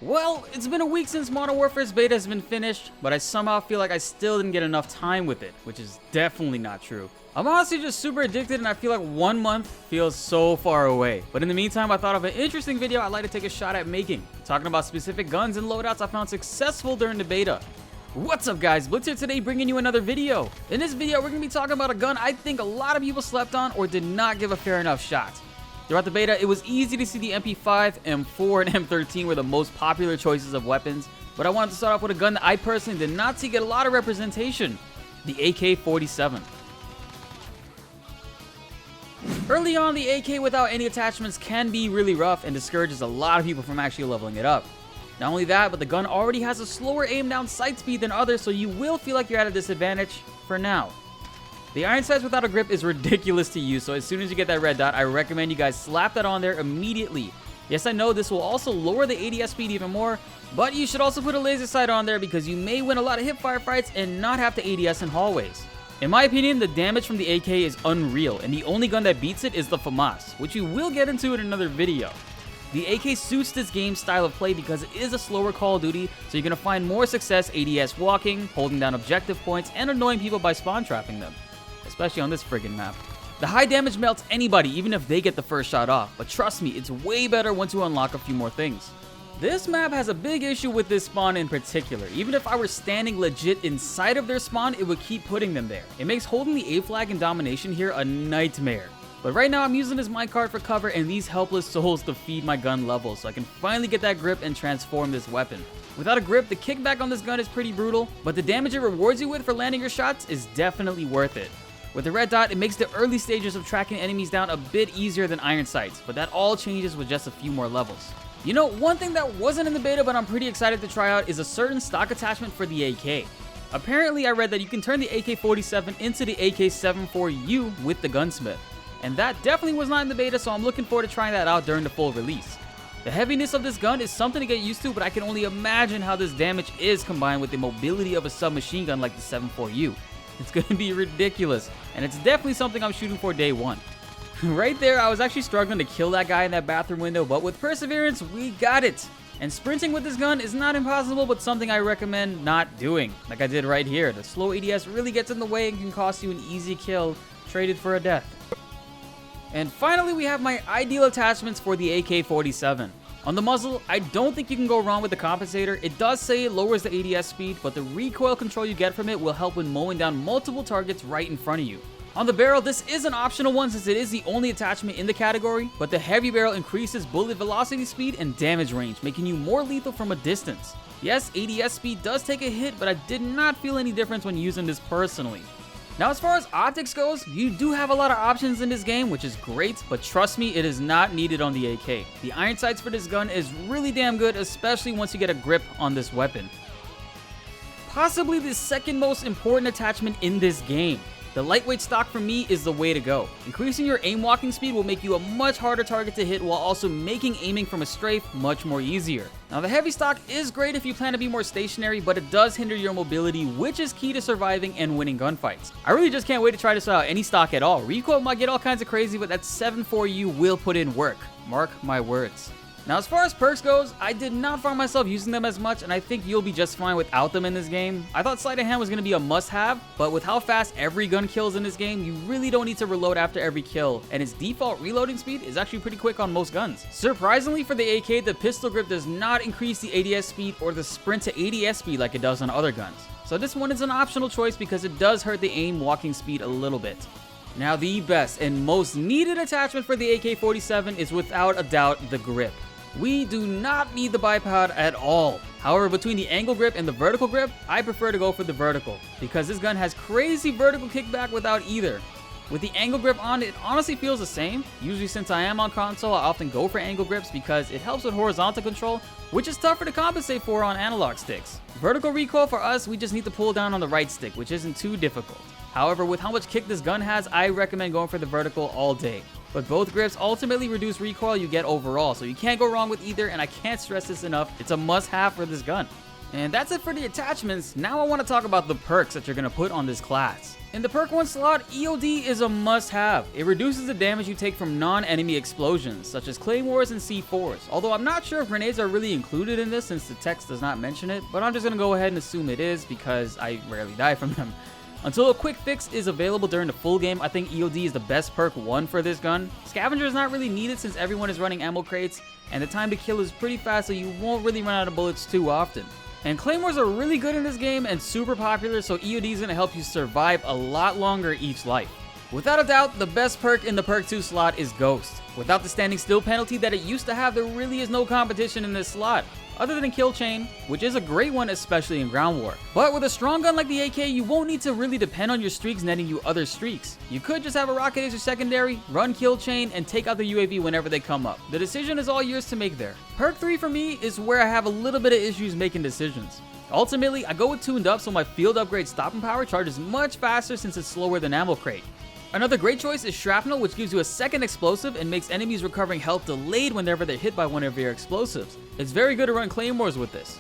Well, it's been a week since Modern Warfare's beta has been finished, but I somehow feel like I still didn't get enough time with it, which is definitely not true. I'm honestly just super addicted and I feel like 1 month feels so far away. But in the meantime, I thought of an interesting video I'd like to take a shot at making, talking about specific guns and loadouts I found successful during the beta. What's up guys, BltzZ here today bringing you another video. In this video, we're going to be talking about a gun I think a lot of people slept on or did not give a fair enough shot. Throughout the beta, it was easy to see the MP5, M4, and M13 were the most popular choices of weapons, but I wanted to start off with a gun that I personally did not see get a lot of representation, the AK-47. Early on, the AK without any attachments can be really rough and discourages a lot of people from actually leveling it up. Not only that, but the gun already has a slower aim down sight speed than others, so you will feel like you're at a disadvantage for now. The iron sights without a grip is ridiculous to use, so as soon as you get that red dot, I recommend you guys slap that on there immediately. Yes, I know this will also lower the ADS speed even more, but you should also put a laser sight on there because you may win a lot of hipfire fights and not have to ADS in hallways. In my opinion, the damage from the AK is unreal, and the only gun that beats it is the FAMAS, which we will get into in another video. The AK suits this game's style of play because it is a slower Call of Duty, so you're going to find more success ADS walking, holding down objective points, and annoying people by spawn trapping them. Especially on this friggin' map. The high damage melts anybody even if they get the first shot off, but trust me, it's way better once you unlock a few more things. This map has a big issue with this spawn in particular. Even if I were standing legit inside of their spawn, it would keep putting them there. It makes holding the A flag in domination here a nightmare. But right now I'm using this minecart for cover and these helpless souls to feed my gun levels so I can finally get that grip and transform this weapon. Without a grip, the kickback on this gun is pretty brutal, but the damage it rewards you with for landing your shots is definitely worth it. With the red dot, it makes the early stages of tracking enemies down a bit easier than iron sights, but that all changes with just a few more levels. You know, one thing that wasn't in the beta but I'm pretty excited to try out is a certain stock attachment for the AK. Apparently I read that you can turn the AK-47 into the AK-74U with the gunsmith, and that definitely was not in the beta, so I'm looking forward to trying that out during the full release. The heaviness of this gun is something to get used to, but I can only imagine how this damage is combined with the mobility of a submachine gun like the 74U. It's going to be ridiculous, and it's definitely something I'm shooting for day one. Right there, I was actually struggling to kill that guy in that bathroom window, but with perseverance, we got it. And sprinting with this gun is not impossible, but something I recommend not doing, like I did right here. The slow ADS really gets in the way and can cost you an easy kill, traded for a death. And finally, we have my ideal attachments for the AK-47. On the muzzle, I don't think you can go wrong with the compensator. It does say it lowers the ADS speed, but the recoil control you get from it will help when mowing down multiple targets right in front of you. On the barrel, this is an optional one since it is the only attachment in the category, but the heavy barrel increases bullet velocity speed and damage range, making you more lethal from a distance. Yes, ADS speed does take a hit, but I did not feel any difference when using this personally. Now, as far as optics goes, you do have a lot of options in this game, which is great, but trust me, it is not needed on the AK. The iron sights for this gun is really damn good, especially once you get a grip on this weapon. Possibly the second most important attachment in this game. The lightweight stock for me is the way to go. Increasing your aim walking speed will make you a much harder target to hit while also making aiming from a strafe much more easier. Now the heavy stock is great if you plan to be more stationary, but it does hinder your mobility, which is key to surviving and winning gunfights. I really just can't wait to try this out any stock at all. Recoil might get all kinds of crazy, but that 7.4U will put in work. Mark my words. Now as far as perks goes, I did not find myself using them as much, and I think you'll be just fine without them in this game. I thought sleight of hand was going to be a must-have, but with how fast every gun kills in this game, you really don't need to reload after every kill, and its default reloading speed is actually pretty quick on most guns. Surprisingly for the AK, the pistol grip does not increase the ADS speed or the sprint to ADS speed like it does on other guns. So this one is an optional choice because it does hurt the aim walking speed a little bit. Now the best and most needed attachment for the AK-47 is without a doubt the grip. We do not need the bipod at all. However, between the angle grip and the vertical grip, I prefer to go for the vertical because this gun has crazy vertical kickback without either. With the angle grip on, it honestly feels the same. Usually since I am on console, I often go for angle grips because it helps with horizontal control, which is tougher to compensate for on analog sticks. Vertical recoil for us, we just need to pull down on the right stick, which isn't too difficult. However, with how much kick this gun has, I recommend going for the vertical all day. But both grips ultimately reduce recoil you get overall, so you can't go wrong with either, and I can't stress this enough, it's a must-have for this gun. And that's it for the attachments. Now I want to talk about the perks that you're going to put on this class. In the perk 1 slot, EOD is a must-have. It reduces the damage you take from non-enemy explosions, such as claymores and C4s. Although I'm not sure if grenades are really included in this since the text does not mention it, but I'm just going to go ahead and assume it is because I rarely die from them. Until a quick fix is available during the full game, I think EOD is the best perk 1 for this gun. Scavenger is not really needed since everyone is running ammo crates, and the time to kill is pretty fast, so you won't really run out of bullets too often. And claymores are really good in this game and super popular, so EOD is going to help you survive a lot longer each life. Without a doubt, the best perk in the perk 2 slot is Ghost. Without the standing still penalty that it used to have, there really is no competition in this slot, other than Kill Chain, which is a great one especially in ground war. But with a strong gun like the AK, you won't need to really depend on your streaks netting you other streaks. You could just have a rocket as your secondary, run Kill Chain, and take out the UAV whenever they come up. The decision is all yours to make there. Perk 3 for me is where I have a little bit of issues making decisions. Ultimately, I go with Tuned Up so my field upgrade stopping power charges much faster since it's slower than Ammo Crate. Another great choice is Shrapnel, which gives you a second explosive and makes enemies recovering health delayed whenever they're hit by one of your explosives. It's very good to run claymores with this.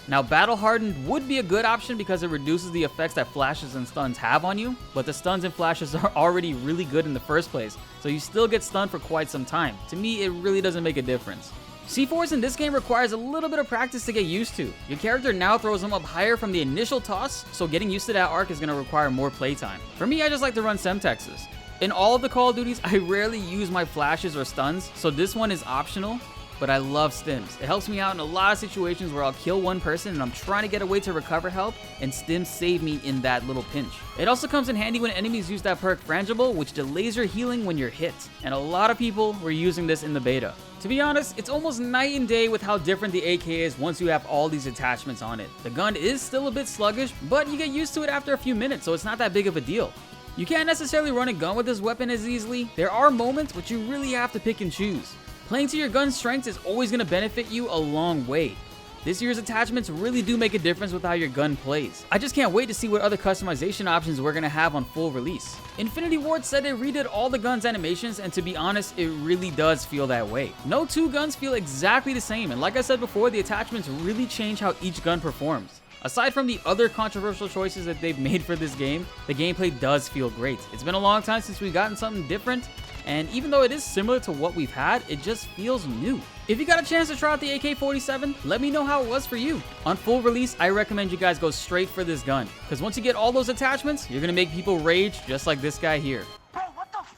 Now, Battle Hardened would be a good option because it reduces the effects that flashes and stuns have on you, but the stuns and flashes are already really good in the first place, so you still get stunned for quite some time. To me, it really doesn't make a difference. C4s in this game requires a little bit of practice to get used to. Your character now throws them up higher from the initial toss, so getting used to that arc is going to require more playtime. For me, I just like to run Semtexes. In all of the Call of Duties, I rarely use my flashes or stuns, so this one is optional, but I love stims. It helps me out in a lot of situations where I'll kill one person and I'm trying to get away to recover health, and stims save me in that little pinch. It also comes in handy when enemies use that perk Frangible, which delays your healing when you're hit, and a lot of people were using this in the beta. To be honest, it's almost night and day with how different the AK is once you have all these attachments on it. The gun is still a bit sluggish, but you get used to it after a few minutes, so it's not that big of a deal. You can't necessarily run a gun with this weapon as easily. There are moments, but you really have to pick and choose. Playing to your gun's strengths is always going to benefit you a long way. This year's attachments really do make a difference with how your gun plays. I just can't wait to see what other customization options we're going to have on full release. Infinity Ward said they redid all the guns' animations, and to be honest, it really does feel that way. No two guns feel exactly the same, and like I said before, the attachments really change how each gun performs. Aside from the other controversial choices that they've made for this game, the gameplay does feel great. It's been a long time since we've gotten something different, and even though it is similar to what we've had, it just feels new. If you got a chance to try out the AK-47, let me know how it was for you. On full release, I recommend you guys go straight for this gun, because once you get all those attachments, you're gonna make people rage just like this guy here. Bro, what the f?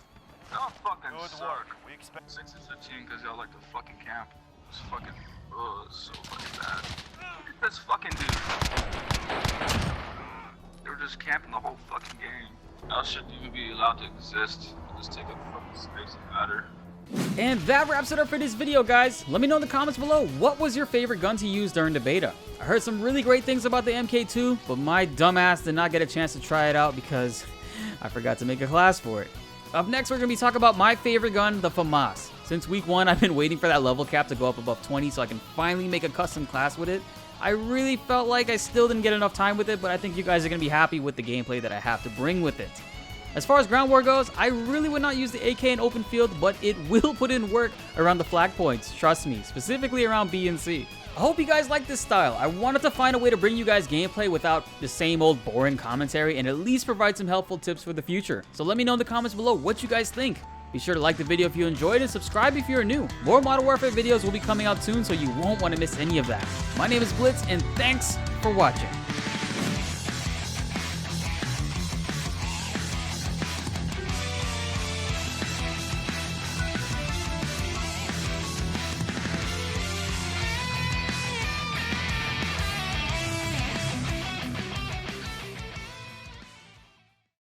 Y'all fucking suck. We expect 6 and 15 because y'all like to fucking camp. It's fucking, it's so fucking bad. Look at this fucking dude. They were just camping the whole fucking game. Y'all shouldn't even be allowed to exist. Just take up fucking space and matter. And that wraps it up for this video, guys. Let me know in the comments below, what was your favorite gun to use during the beta? I heard some really great things about the MK2, but my dumbass did not get a chance to try it out because I forgot to make a class for it. Up next, we're going to be talking about my favorite gun, the FAMAS. Since week 1, I've been waiting for that level cap to go up above 20 so I can finally make a custom class with it. I really felt like I still didn't get enough time with it, but I think you guys are going to be happy with the gameplay that I have to bring with it. As far as ground war goes, I really would not use the AK in open field, but it will put in work around the flag points, trust me, specifically around B and C. I hope you guys like this style. I wanted to find a way to bring you guys gameplay without the same old boring commentary and at least provide some helpful tips for the future. So let me know in the comments below what you guys think. Be sure to like the video if you enjoyed and subscribe if you're new. More Modern Warfare videos will be coming out soon, so you won't want to miss any of that. My name is Blitz, and thanks for watching.